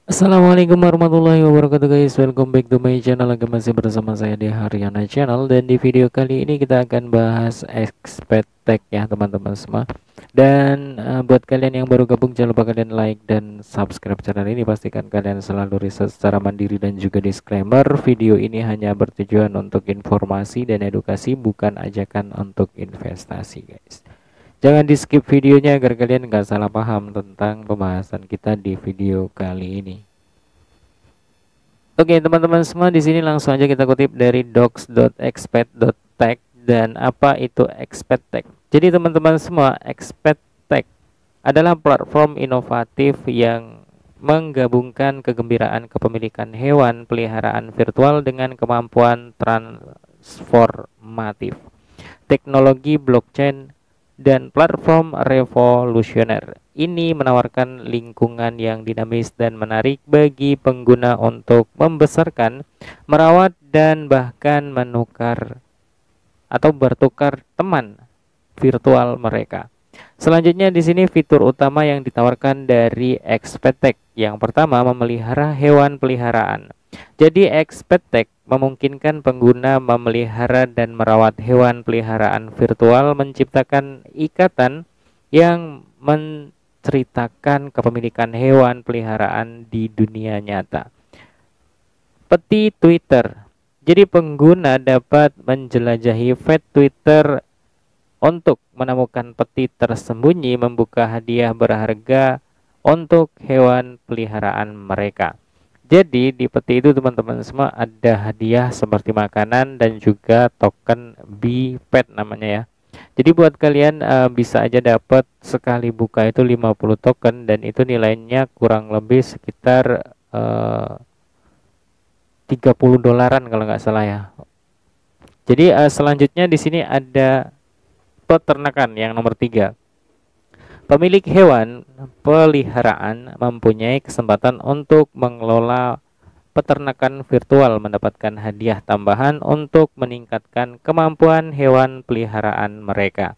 Assalamualaikum warahmatullahi wabarakatuh guys. Welcome back to my channel. Lagi masih bersama saya di Haryana Channel. Dan di video kali ini kita akan bahas Expert Tech ya teman-teman semua. Dan buat kalian yang baru gabung, jangan lupa kalian like dan subscribe channel ini. Pastikan kalian selalu riset secara mandiri. Dan juga disclaimer, video ini hanya bertujuan untuk informasi dan edukasi, bukan ajakan untuk investasi guys. Jangan di skip videonya agar kalian nggak salah paham tentang pembahasan kita di video kali ini. Oke teman-teman semua, di sini langsung aja kita kutip dari docs.expat.tech. Dan apa itu Expat.tech? Jadi teman-teman semua, Expat.tech adalah platform inovatif yang menggabungkan kegembiraan kepemilikan hewan peliharaan virtual dengan kemampuan transformatif, teknologi blockchain, dan platform revolusioner. Ini menawarkan lingkungan yang dinamis dan menarik bagi pengguna untuk membesarkan, merawat, dan bahkan menukar atau bertukar teman virtual mereka. Selanjutnya di sini fitur utama yang ditawarkan dari Expert.tech. Yang pertama, memelihara hewan peliharaan. Jadi Expert.tech memungkinkan pengguna memelihara dan merawat hewan peliharaan virtual, menciptakan ikatan yang menceritakan kepemilikan hewan peliharaan di dunia nyata. Peti Twitter. Jadi pengguna dapat menjelajahi feed Twitter untuk menemukan peti tersembunyi, membuka hadiah berharga untuk hewan peliharaan mereka. Jadi di peti itu teman-teman semua ada hadiah seperti makanan dan juga token BPet namanya ya. Jadi buat kalian bisa aja dapat sekali buka itu 50 token, dan itu nilainya kurang lebih sekitar 30 dolaran kalau nggak salah ya. Jadi selanjutnya di sini ada peternakan yang nomor 3. Pemilik hewan peliharaan mempunyai kesempatan untuk mengelola peternakan virtual, mendapatkan hadiah tambahan untuk meningkatkan kemampuan hewan peliharaan mereka.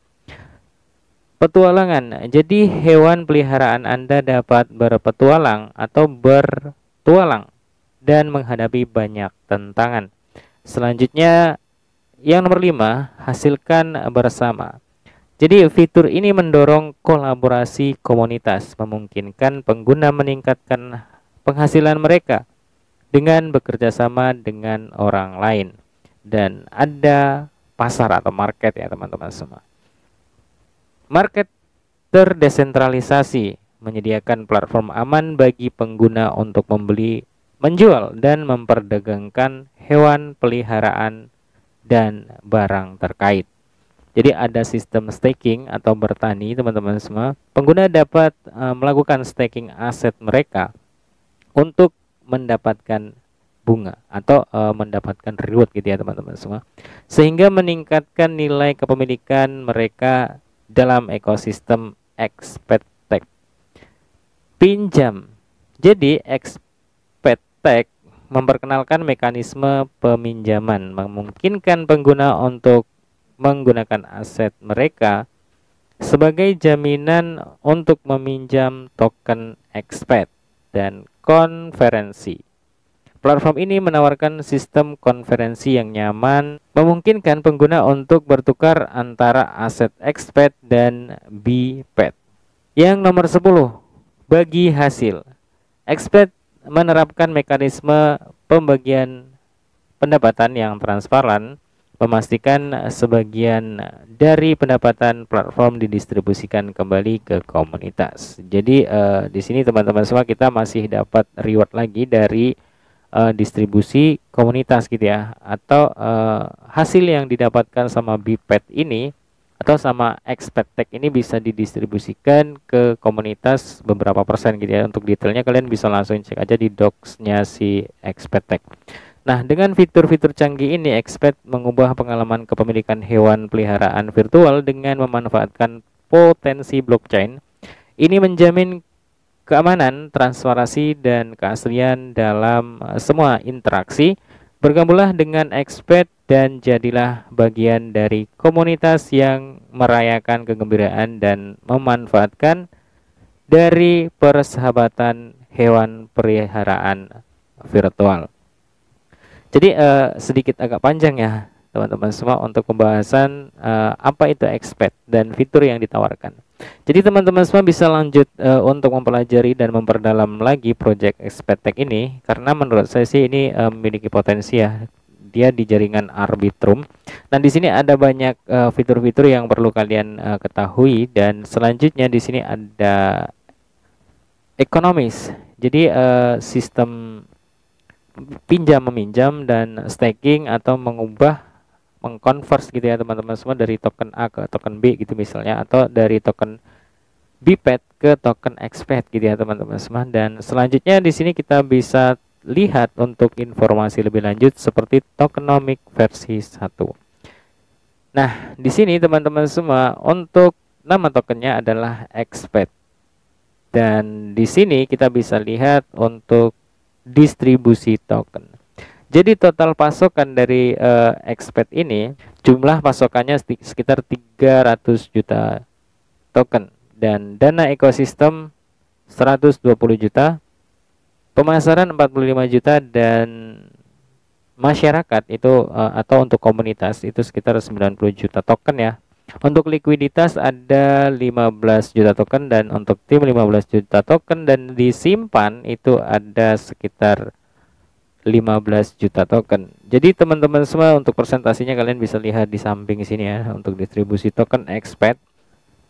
Petualangan. Jadi hewan peliharaan Anda dapat berpetualang atau bertualang dan menghadapi banyak tantangan. Selanjutnya yang nomor 5, hasilkan bersama. Jadi fitur ini mendorong kolaborasi komunitas, memungkinkan pengguna meningkatkan penghasilan mereka dengan bekerja sama dengan orang lain. Dan ada pasar atau market ya teman-teman semua. Market terdesentralisasi, menyediakan platform aman bagi pengguna untuk membeli, menjual, dan memperdagangkan hewan peliharaan dan barang terkait. Jadi ada sistem staking atau bertani teman-teman semua. Pengguna dapat melakukan staking aset mereka untuk mendapatkan bunga atau mendapatkan reward gitu ya teman-teman semua, sehingga meningkatkan nilai kepemilikan mereka dalam ekosistem Expert.tech. Pinjam. Jadi Expert.tech memperkenalkan mekanisme peminjaman, memungkinkan pengguna untuk menggunakan aset mereka sebagai jaminan untuk meminjam token Expert. Dan konferensi. Platform ini menawarkan sistem konferensi yang nyaman, memungkinkan pengguna untuk bertukar antara aset Expert dan BPet. Yang nomor 10, bagi hasil. Expert menerapkan mekanisme pembagian pendapatan yang transparan, memastikan sebagian dari pendapatan platform didistribusikan kembali ke komunitas. Jadi di sini teman-teman semua kita masih dapat reward lagi dari distribusi komunitas gitu ya, atau hasil yang didapatkan sama BPet ini atau sama Expert.tech ini bisa didistribusikan ke komunitas beberapa persen gitu ya. Untuk detailnya kalian bisa langsung cek aja di docs-nya si Expert.tech. Nah, dengan fitur-fitur canggih ini, Expert mengubah pengalaman kepemilikan hewan peliharaan virtual dengan memanfaatkan potensi blockchain. Ini menjamin keamanan, transparansi, dan keaslian dalam semua interaksi. Bergabunglah dengan Expert dan jadilah bagian dari komunitas yang merayakan kegembiraan dan memanfaatkan dari persahabatan hewan peliharaan virtual. Jadi sedikit agak panjang ya teman-teman semua untuk pembahasan apa itu Expat dan fitur yang ditawarkan. Jadi teman-teman semua bisa lanjut untuk mempelajari dan memperdalam lagi project Expat Tech ini, karena menurut saya sih ini memiliki potensi ya. Dia di jaringan Arbitrum. Nah, di sini ada banyak fitur-fitur yang perlu kalian ketahui, dan selanjutnya di sini ada ekonomis. Jadi sistem pinjam meminjam dan staking atau mengkonvers gitu ya teman-teman semua, dari token A ke token B gitu misalnya, atau dari token BPET ke token Expat gitu ya teman-teman semua. Dan selanjutnya di sini kita bisa lihat untuk informasi lebih lanjut seperti tokenomic versi 1. Nah, di sini teman-teman semua untuk nama tokennya adalah Expat. Dan di sini kita bisa lihat untuk distribusi token. Jadi total pasokan dari Expat ini, jumlah pasokannya sekitar 300 juta token, dan dana ekosistem 120 juta, pemasaran 45 juta, dan masyarakat itu atau untuk komunitas itu sekitar 90 juta token ya. Untuk likuiditas ada 15 juta token, dan untuk tim 15 juta token, dan disimpan itu ada sekitar 15 juta token. Jadi teman-teman semua untuk presentasinya kalian bisa lihat di samping sini ya untuk distribusi token Expat.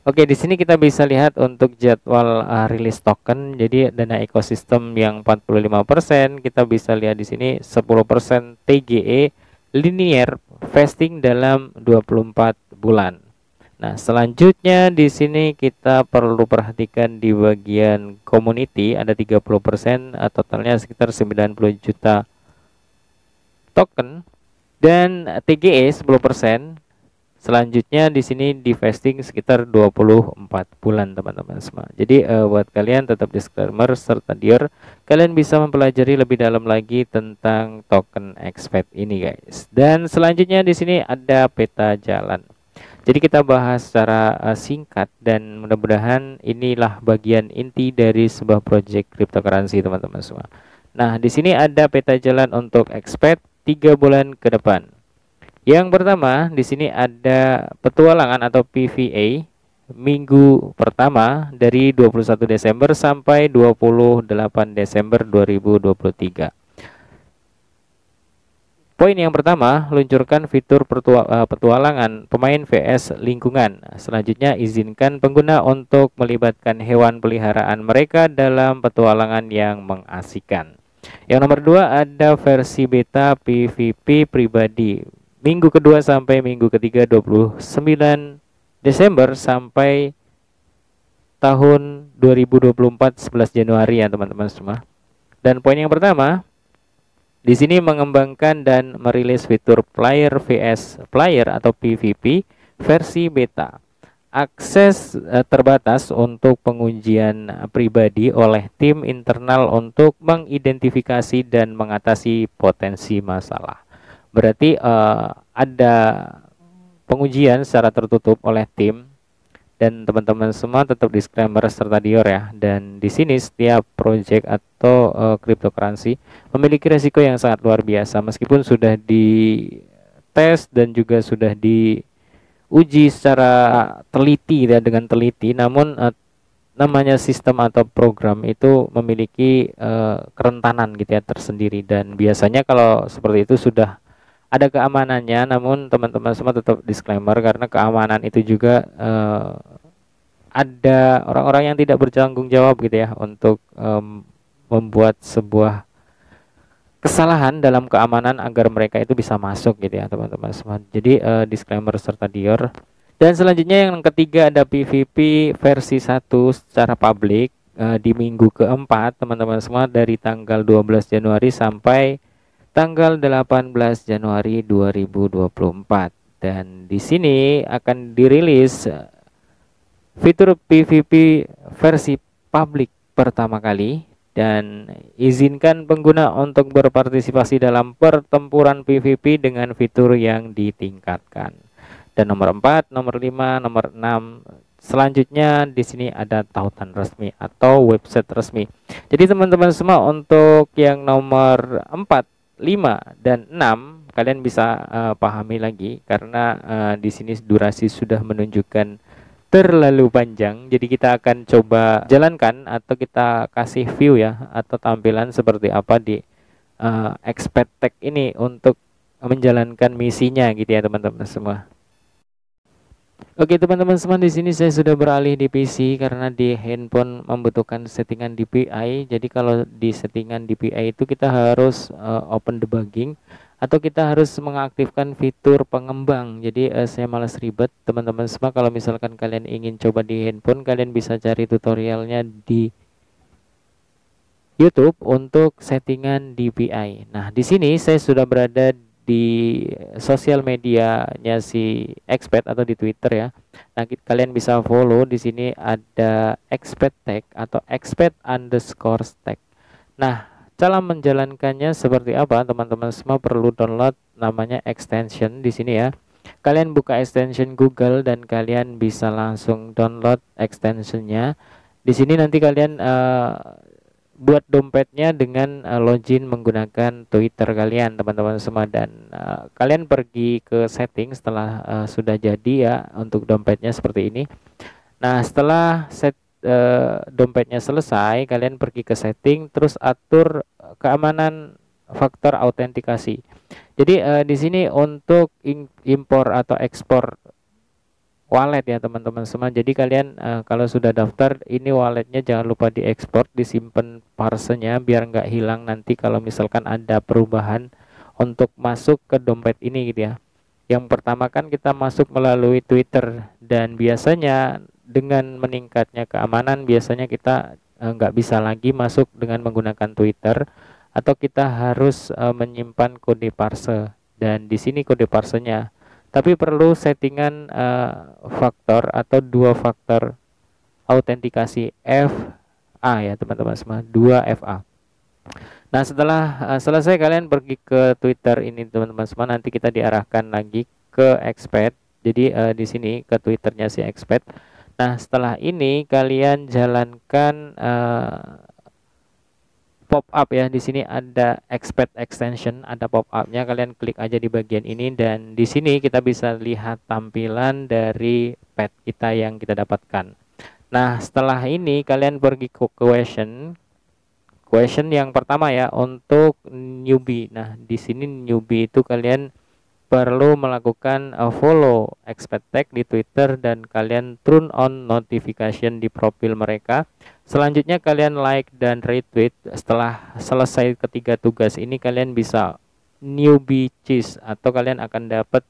Oke, di sini kita bisa lihat untuk jadwal rilis token. Jadi dana ekosistem yang 45%, kita bisa lihat di sini 10% TGE linear vesting dalam 24 bulan. Nah, selanjutnya di sini kita perlu perhatikan di bagian community ada 30%, totalnya sekitar 90 juta token, dan TGE 10%. Selanjutnya di sini di vesting sekitar 24 bulan teman-teman semua. Jadi buat kalian tetap disclaimer serta dior, kalian bisa mempelajari lebih dalam lagi tentang token Expat ini guys. Dan selanjutnya di sini ada peta jalan. Jadi kita bahas secara singkat, dan mudah-mudahan inilah bagian inti dari sebuah project cryptocurrency teman-teman semua. Nah, di sini ada peta jalan untuk Expat 3 bulan ke depan. Yang pertama di sini ada petualangan atau PVA minggu pertama dari 21 Desember sampai 28 Desember 2023. Poin yang pertama, luncurkan fitur petualangan pemain vs lingkungan. Selanjutnya, izinkan pengguna untuk melibatkan hewan peliharaan mereka dalam petualangan yang mengasihkan. Yang nomor 2 ada versi beta PVP pribadi. Minggu kedua sampai minggu ketiga 29 Desember sampai tahun 2024 11 Januari ya teman-teman semua. Dan poin yang pertama di sini mengembangkan dan merilis fitur player vs player atau PVP versi beta. Akses terbatas untuk pengujian pribadi oleh tim internal untuk mengidentifikasi dan mengatasi potensi masalah. Berarti ada pengujian secara tertutup oleh tim, dan teman-teman semua tetap disclaimer serta dior ya. Dan di sini setiap project atau cryptocurrency memiliki resiko yang sangat luar biasa, meskipun sudah dites dan juga sudah diuji secara teliti ya, dengan teliti, namun namanya sistem atau program itu memiliki kerentanan gitu ya tersendiri, dan biasanya kalau seperti itu sudah ada keamanannya, namun teman-teman semua tetap disclaimer karena keamanan itu juga ada orang-orang yang tidak bertanggung jawab gitu ya untuk membuat sebuah kesalahan dalam keamanan agar mereka itu bisa masuk gitu ya teman-teman semua. Jadi disclaimer serta dior. Dan selanjutnya yang ketiga ada PVP versi 1 secara publik di minggu keempat teman-teman semua, dari tanggal 12 Januari sampai tanggal 18 Januari 2024. Dan di sini akan dirilis fitur PVP versi publik pertama kali, dan izinkan pengguna untuk berpartisipasi dalam pertempuran PVP dengan fitur yang ditingkatkan. Dan nomor 4, nomor 5, nomor 6 Selanjutnya di sini ada tautan resmi atau website resmi. Jadi teman-teman semua, untuk yang nomor 4, 5 dan 6 kalian bisa pahami lagi karena di sini durasi sudah menunjukkan terlalu panjang. Jadi kita akan coba jalankan atau kita kasih view ya atau tampilan seperti apa di Expat Tech ini untuk menjalankan misinya gitu ya teman-teman semua. Oke teman-teman semua, di sini saya sudah beralih di PC karena di handphone membutuhkan settingan DPI. Jadi kalau di settingan DPI itu kita harus open debugging atau kita harus mengaktifkan fitur pengembang. Jadi saya malas ribet teman-teman semua. Kalau misalkan kalian ingin coba di handphone, kalian bisa cari tutorialnya di YouTube untuk settingan DPI. Nah, di sini saya sudah berada di sosial medianya si Expat atau di Twitter ya. Nah, kalian bisa follow di sini ada Expat Tech atau Expat_Tech. Nah, cara menjalankannya seperti apa? Teman-teman semua perlu download namanya extension di sini ya. Kalian buka extension Google dan kalian bisa langsung download extensionnya. Di sini nanti kalian buat dompetnya dengan login menggunakan Twitter kalian teman-teman semua, dan kalian pergi ke setting setelah sudah jadi ya untuk dompetnya seperti ini. Nah, setelah dompetnya selesai, kalian pergi ke setting terus atur keamanan faktor autentikasi. Jadi di sini untuk impor atau ekspor wallet ya teman-teman semua. Jadi kalian kalau sudah daftar ini walletnya jangan lupa diekspor, disimpan parsenya biar nggak hilang nanti kalau misalkan ada perubahan untuk masuk ke dompet ini gitu ya. Yang pertama kan kita masuk melalui Twitter, dan biasanya dengan meningkatnya keamanan biasanya kita nggak bisa lagi masuk dengan menggunakan Twitter, atau kita harus menyimpan kode parse, dan di sini kode parsenya. Tapi perlu settingan faktor atau 2 faktor autentikasi FA ya teman-teman semua, 2FA. Nah, setelah selesai kalian pergi ke Twitter ini teman-teman semua, nanti kita diarahkan lagi ke Expat. Jadi di sini ke Twitternya si Expat. Nah, setelah ini kalian jalankan pop up ya. Di sini ada Expat extension, ada pop upnya. Kalian klik aja di bagian ini, dan di sini kita bisa lihat tampilan dari pet kita yang kita dapatkan. Nah, setelah ini kalian pergi ke question yang pertama ya untuk newbie. Nah, di sini newbie itu kalian perlu melakukan follow Expat Tech di Twitter dan kalian turn on notification di profil mereka. Selanjutnya kalian like dan retweet. Setelah selesai ketiga tugas ini kalian bisa newbie cheese atau kalian akan dapat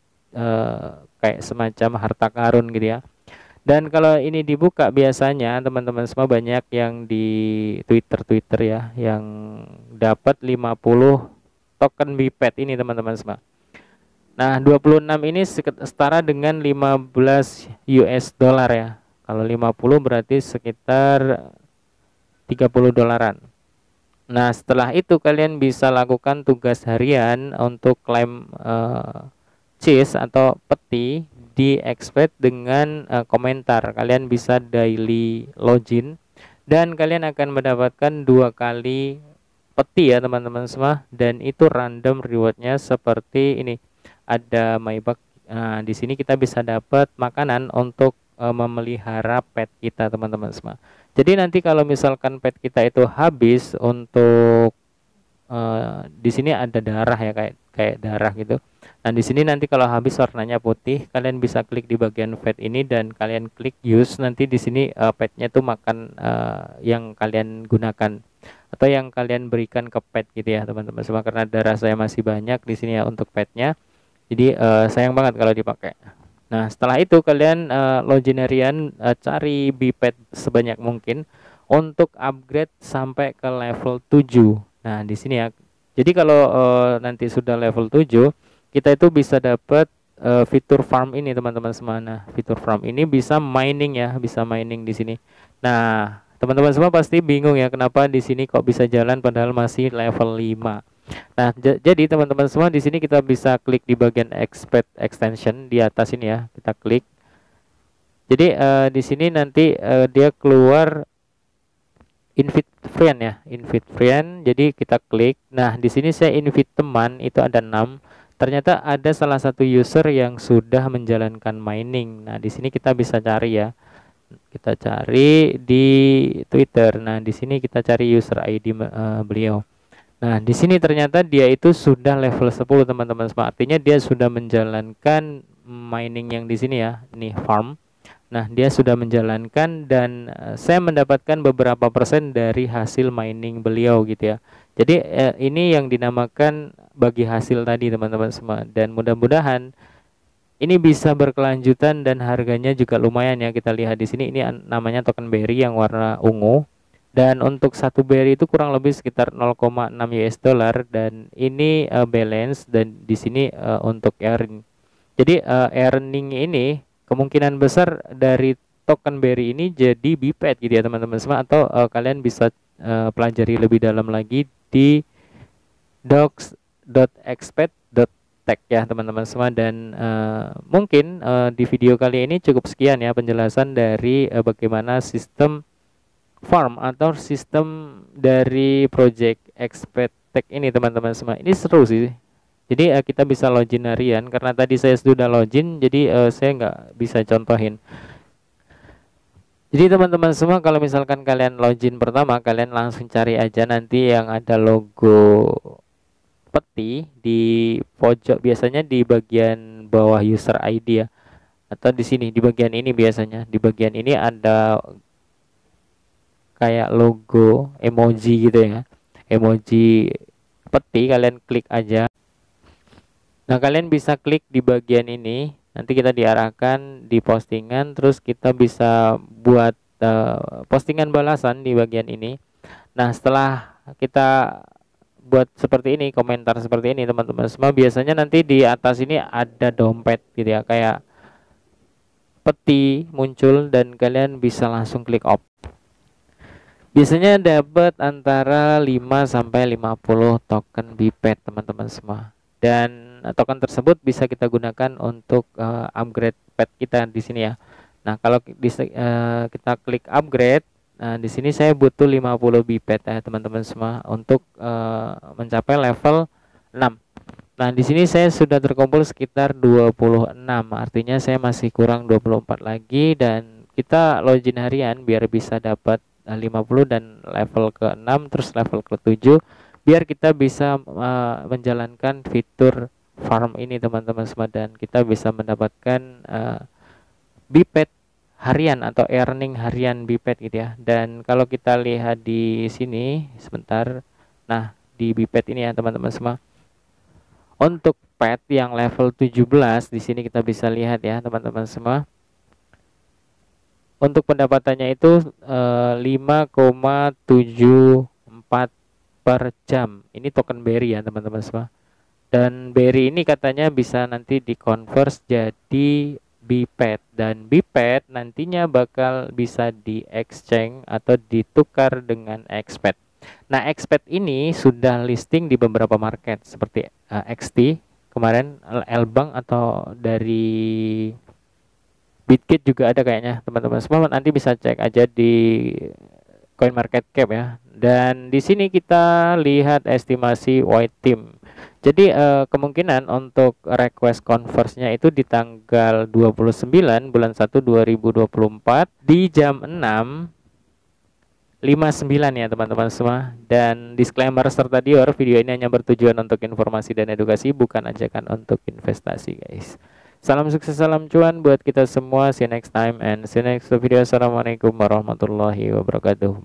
kayak semacam harta karun gitu ya. Dan kalau ini dibuka biasanya teman-teman semua banyak yang di Twitter ya yang dapat 50 token BPET ini teman-teman semua. Nah, 26 ini setara dengan 15 US dollar ya. Kalau 50 berarti sekitar 30 dolaran. Nah, setelah itu kalian bisa lakukan tugas harian untuk klaim cheese atau peti di Expat dengan komentar. Kalian bisa daily login dan kalian akan mendapatkan 2 kali peti ya teman-teman semua, dan itu random rewardnya seperti ini. Ada Maybach. Nah, di sini kita bisa dapat makanan untuk memelihara pet kita teman-teman semua. Jadi nanti kalau misalkan pet kita itu habis untuk di sini ada darah ya, kayak darah gitu. Nah, di sini nanti kalau habis warnanya putih, kalian bisa klik di bagian pet ini dan kalian klik use. Nanti di sini petnya tuh makan yang kalian gunakan atau yang kalian berikan ke pet gitu ya teman-teman semua. Karena darah saya masih banyak di sini ya untuk petnya. Jadi sayang banget kalau dipakai. Nah, setelah itu kalian login harian, cari BPET sebanyak mungkin untuk upgrade sampai ke level 7. Nah, di sini ya. Jadi kalau nanti sudah level 7, kita itu bisa dapat fitur farm ini teman-teman semua. Nah, fitur farm ini bisa mining ya, bisa mining di sini. Nah, teman-teman semua pasti bingung ya kenapa di sini kok bisa jalan padahal masih level 5. Nah, jadi teman-teman semua di sini kita bisa klik di bagian Expat extension di atas ini ya. Kita klik. Jadi di sini nanti dia keluar invite friend ya, invite friend. Jadi kita klik. Nah, di sini saya invite teman itu ada 6. Ternyata ada salah satu user yang sudah menjalankan mining. Nah, di sini kita bisa cari ya. Kita cari di Twitter. Nah, di sini kita cari user ID beliau. Nah, di sini ternyata dia itu sudah level 10 teman-teman semua. Artinya dia sudah menjalankan mining yang di sini ya. Nih farm. Nah, dia sudah menjalankan dan saya mendapatkan beberapa persen dari hasil mining beliau gitu ya. Jadi ini yang dinamakan bagi hasil tadi teman-teman semua, dan mudah-mudahan ini bisa berkelanjutan dan harganya juga lumayan ya. Kita lihat di sini ini namanya token berry yang warna ungu. Dan untuk satu berry itu kurang lebih sekitar 0,6 US dollar, dan ini balance, dan di sini untuk earn. Jadi earning ini kemungkinan besar dari token berry ini jadi biped gitu ya teman-teman semua, atau kalian bisa pelajari lebih dalam lagi di docs.expert.tech ya teman-teman semua. Dan mungkin di video kali ini cukup sekian ya penjelasan dari bagaimana sistem farm atau sistem dari project Expert Tech ini teman-teman semua. Ini seru sih. Jadi kita bisa login harian, karena tadi saya sudah login, jadi saya nggak bisa contohin. Jadi teman-teman semua, kalau misalkan kalian login pertama, kalian langsung cari aja nanti yang ada logo peti di pojok, biasanya di bagian bawah user ID ya, atau di sini di bagian ini, biasanya di bagian ini ada kayak logo emoji gitu ya, emoji peti. Kalian klik aja. Nah, kalian bisa klik di bagian ini, nanti kita diarahkan di postingan, terus kita bisa buat postingan balasan di bagian ini. Nah, setelah kita buat seperti ini, komentar seperti ini teman-teman semua, biasanya nanti di atas ini ada dompet gitu ya, kayak peti muncul, dan kalian bisa langsung klik off. Biasanya dapat antara 5 sampai 50 token biped teman-teman semua. Dan token tersebut bisa kita gunakan untuk upgrade pet kita di sini ya. Nah, kalau kita klik upgrade, nah di sini saya butuh 50 biped ya teman-teman semua untuk mencapai level 6. Nah, di sini saya sudah terkumpul sekitar 26. Artinya saya masih kurang 24 lagi, dan kita login harian biar bisa dapat 50 dan level ke-6 terus level ke-7, biar kita bisa menjalankan fitur farm ini teman-teman semua, dan kita bisa mendapatkan biped harian atau earning harian biped gitu ya. Dan kalau kita lihat di sini sebentar, nah di biped ini ya teman-teman semua, untuk pet yang level 17 di sini kita bisa lihat ya teman-teman semua, untuk pendapatannya itu 5,74 per jam. Ini token berry ya teman-teman semua. Dan berry ini katanya bisa nanti dikonvers jadi biped, dan biped nantinya bakal bisa di exchange atau ditukar dengan expert. Nah, expert ini sudah listing di beberapa market seperti XT kemarin, Lbank, atau dari Bitkit juga ada kayaknya teman-teman semua. Nanti bisa cek aja di CoinMarketCap ya. Dan di sini kita lihat estimasi white team. Jadi kemungkinan untuk request converse-nya itu di tanggal 29 bulan 1 2024 di jam 6:59 ya teman-teman semua. Dan disclaimer serta dior, video ini hanya bertujuan untuk informasi dan edukasi, bukan ajakan untuk investasi guys. Salam sukses, salam cuan buat kita semua. See you next time and see you next video. Assalamualaikum warahmatullahi wabarakatuh.